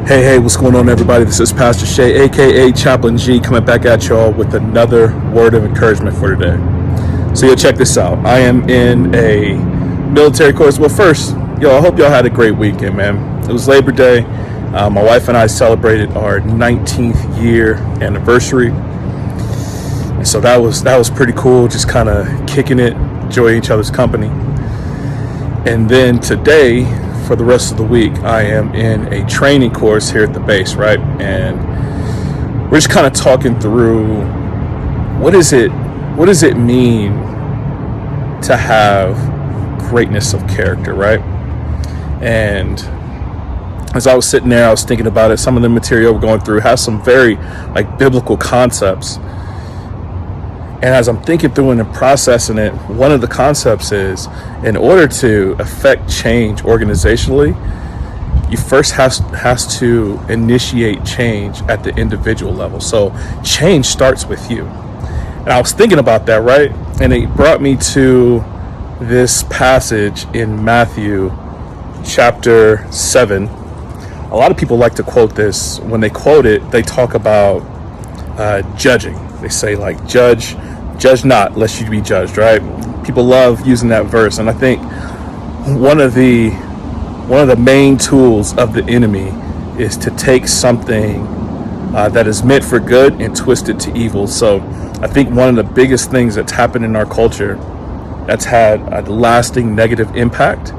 Hey, what's going on, everybody? This is Pastor Shay, aka Chaplain G, coming back at y'all with another word of encouragement for today. So, check this out. I am in a military course. Well, first, I hope y'all had a great weekend, man. It was Labor Day. My wife and I celebrated our 19th year anniversary. And so that was pretty cool, just kind of kicking it, enjoying each other's company. And then today, for the rest of the week, I am in a training course here at the base, right? And we're just kind of talking through what does it mean to have greatness of character, right? And as I was sitting there, I was thinking about it. Some of the material we're going through has some very biblical concepts. And as I'm thinking through and processing it, one of the concepts is, in order to affect change organizationally, you first has to initiate change at the individual level. So change starts with you. And I was thinking about that, right? And it brought me to this passage in Matthew chapter 7. A lot of people like to quote this. When they quote it, they talk about judging. They say judge not lest you be judged, right? People love using that verse. And I think one of the main tools of the enemy is to take something that is meant for good and twist it to evil. So I think one of the biggest things that's happened in our culture that's had a lasting negative impact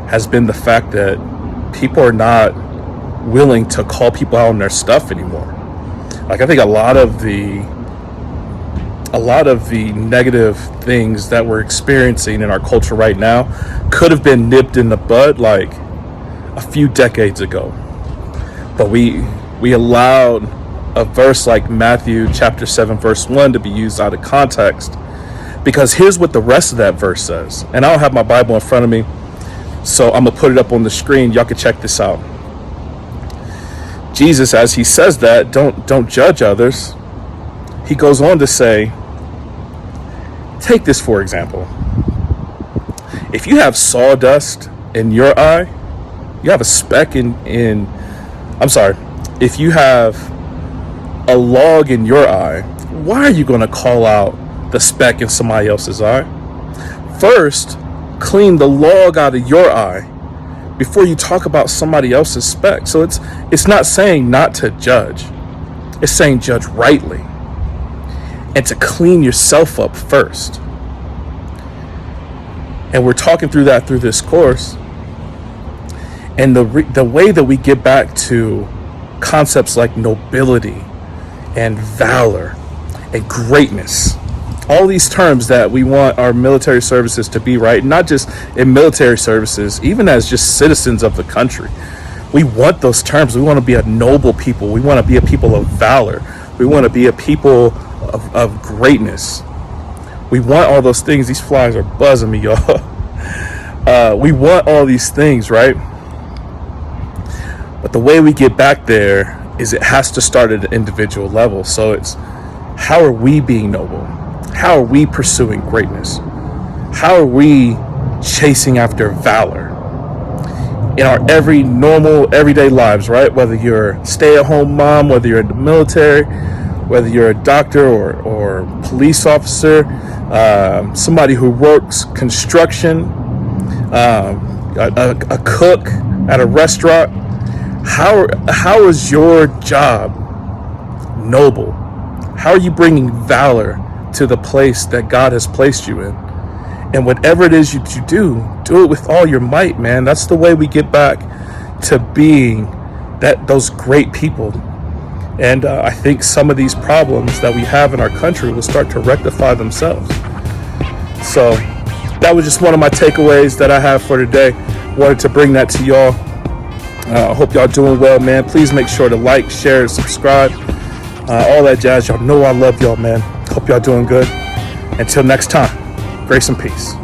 has been the fact that people are not willing to call people out on their stuff anymore. I think a lot of the negative things that we're experiencing in our culture right now could have been nipped in the bud a few decades ago. But we allowed a verse like Matthew chapter 7 verse 1 to be used out of context, because here's what the rest of that verse says. And I don't have my Bible in front of me, so I'm gonna put it up on the screen. Y'all can check this out. Jesus, as he says that, don't judge others, he goes on to say, take this for example. If you have sawdust in your eye, you have a speck if you have a log in your eye, why are you going to call out the speck in somebody else's eye? First, clean the log out of your eye before you talk about somebody else's speck. So it's not saying not to judge. It's saying judge rightly, and to clean yourself up first. And we're talking through that through this course. And the way that we get back to concepts like nobility and valor and greatness, all these terms that we want our military services to be, right? Not just in military services, even as just citizens of the country. We want those terms. We want to be a noble people. We want to be a people of valor. We want to be a people of greatness. We want all those things. These flies are buzzing me, y'all. We want all these things, right? But the way we get back there is it has to start at an individual level. So it's, how are we being noble? How are we pursuing greatness? How are we chasing after valor in our everyday lives, right? Whether you're a stay-at-home mom, whether you're in the military, whether you're a doctor or police officer, somebody who works construction, a cook at a restaurant. How is your job noble? How are you bringing valor to the place that God has placed you in? And whatever it is you do it with all your might, man. That's the way we get back to being those great people. And I think some of these problems that we have in our country will start to rectify themselves. So that was just one of my takeaways that I have for today. Wanted to bring that to y'all. I hope y'all doing well, man. Please make sure to like, share, and subscribe. All that jazz. Y'all know I love y'all, man. Hope y'all doing good. Until next time, grace and peace.